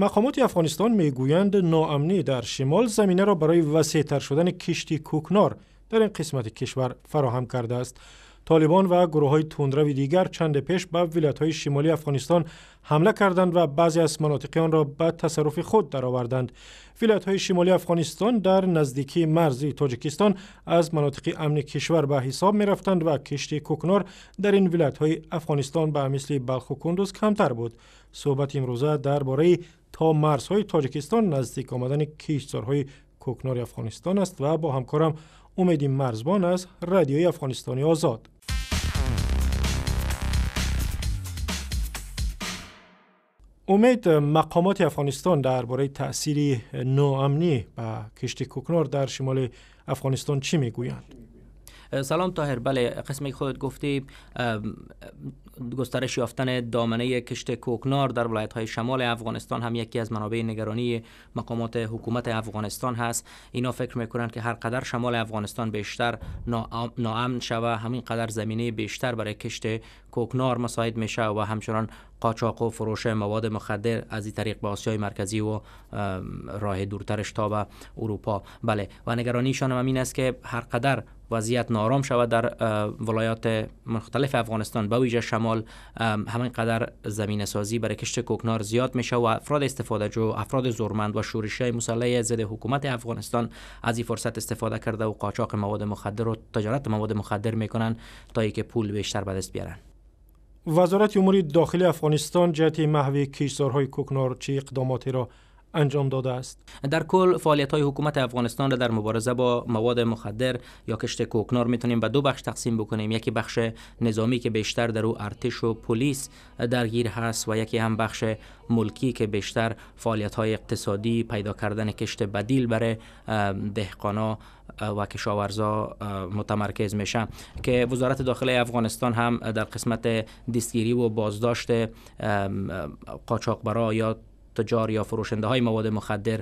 مقامات افغانستان میگویند ناامنی در شمال زمینه را برای وسیع‌تر شدن کشتی کوکنار در این قسمت کشور فراهم کرده است. طالبان و گروه‌های تندرو دیگر چند پیش به ولایت‌های شمالی افغانستان حمله کردند و بعضی از مناطق آن را به تصرف خود درآوردند. ولایت‌های شمالی افغانستان در نزدیکی مرزی تاجیکستان از مناطق امن کشور به حساب می‌رفتند و کشتی کوکنار در این ولایت‌های افغانستان به مثل بلخ و کندوز کمتر بود. صحبت امروزه درباره تا مرزهای تاجیکستان نزدیک آمدن کشتزارهای کوکنار افغانستان است و با همکارم امید مرزبان از رادیوی افغانستانی آزاد. امید، مقامات افغانستان درباره تأثیر ناامنی به کشتی کوکنار در شمال افغانستان چی میگویند؟ سلام طاهر. بله، قسمی خودت گفتی گسترش یافتن دامنه کشت کوکنار در ولایت‌های شمال افغانستان هم یکی از منابع نگرانی مقامات حکومت افغانستان هست. اینا فکر میکنند که هر قدر شمال افغانستان بیشتر ناامن شوه، همین قدر زمینه بیشتر برای کشت کوکنار مساعد میشه و همچنان قاچاق و فروش مواد مخدر از این طریق به آسیای مرکزی و راه دورترش تا به اروپا. بله، و نگرانیشان هم این است که هر قدر وضعیت نارام شود در ولایات مختلف افغانستان به ویژه شمال، همین قدر زمینه سازی برای کشت کوکنار زیاد میشه و افراد استفاده جو، افراد زورمند و شورش‌های مسلح ضد حکومت افغانستان از این فرصت استفاده کرده و قاچاق مواد مخدر و تجارت مواد مخدر میکنن تا اینکه پول بیشتر به دست بیارن. وزارت امور داخلی افغانستان جهت محو کشتزارهای کوکنار چه اقداماتی را انجام داده است؟ در کل فعالیت‌های حکومت افغانستان را در مبارزه با مواد مخدر یا کشت کوکنار میتونیم به دو بخش تقسیم بکنیم. یکی بخش نظامی که بیشتر در او ارتش و پلیس درگیر هست و یکی هم بخش ملکی که بیشتر فعالیت‌های اقتصادی، پیدا کردن کشت بدیل برای دهقانا و کشاورزا متمرکز میشه که وزارت داخلی افغانستان هم در قسمت دستگیری و بازداشت قاچاقبرا یا تجار یا فروشنده های مواد مخدر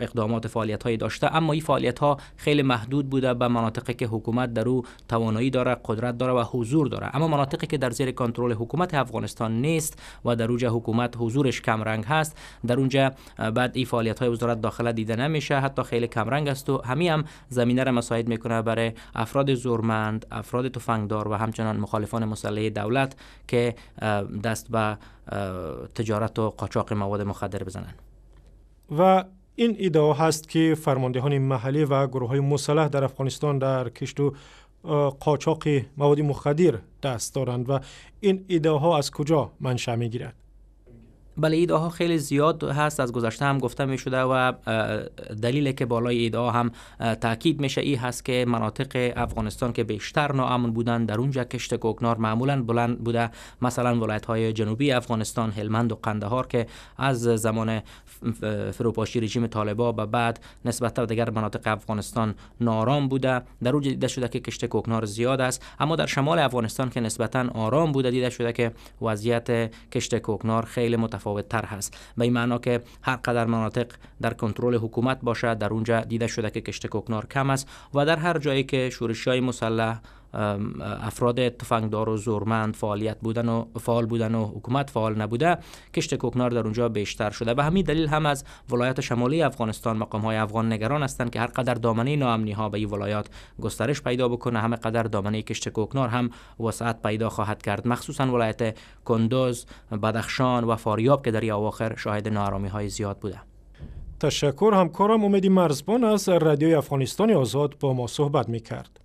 اقدامات فعالیت های داشته، اما این فعالیت ها خیلی محدود بوده به مناطقی که حکومت در او توانایی داره، قدرت داره و حضور داره. اما مناطقی که در زیر کنترل حکومت افغانستان نیست و در اونجا حکومت حضورش کم رنگ هست، در اونجا بعد این فعالیت های وزارت داخله دیده نمیشه، حتی خیلی کم رنگ است و همین هم زمینه را مساعد میکنه برای افراد زورمند، افراد تفنگدار و همچنان مخالفان مسلح دولت که دست به تجارت و قاچاق مواد مخدر بزنن. و این ادعا هست که فرماندهان محلی و گروه‌های مسلح در افغانستان در کشت و قاچاق مواد مخدر دست دارند و این ادعاها از کجا منشأ می‌گیرد؟ بله، ایده‌ها خیلی زیاد هست، از گذشته هم گفته می شده و دلیلی که بالای ایده‌ها هم تاکید میشه این هست که مناطق افغانستان که بیشتر ناامن بودن در اونجا کشت کوکنار معمولا بلند بوده، مثلا ولایت‌های جنوبی افغانستان، هلمند و قندهار که از زمان فروپاشی رژیم طالبان به بعد نسبت به دیگر مناطق افغانستان نارام بوده، در اونجا دیده شده که کشت کوکنار زیاد است. اما در شمال افغانستان که نسبتا آرام بوده، دیده شده که وضعیت کشت کوکنار خیلی متفاوت تر هست. به این معنا که هر قدر مناطق در کنترل حکومت باشه، در اونجا دیده شده که کشت کوکنار کم است و در هر جایی که شورش‌های مسلح، افراد تفنگدار و زورمند فعال بودن و حکومت فعال نبوده، کشت کوکنار در اونجا بیشتر شده. به همین دلیل هم از ولایت شمالی افغانستان مقام‌های افغان نگران هستند که هر قدر دامنه ناامنی‌ها به این ولایات گسترش پیدا بکنه، همه قدر دامنه کشت کوکنار هم وسعت پیدا خواهد کرد، مخصوصا ولایت کندوز، بدخشان و فاریاب که در این اواخر شاهد ناآرامی‌های زیاد بوده. تشکر. همکارم امید مرزبان از رادیوی افغانستانی آزاد با ما صحبت می‌کرد.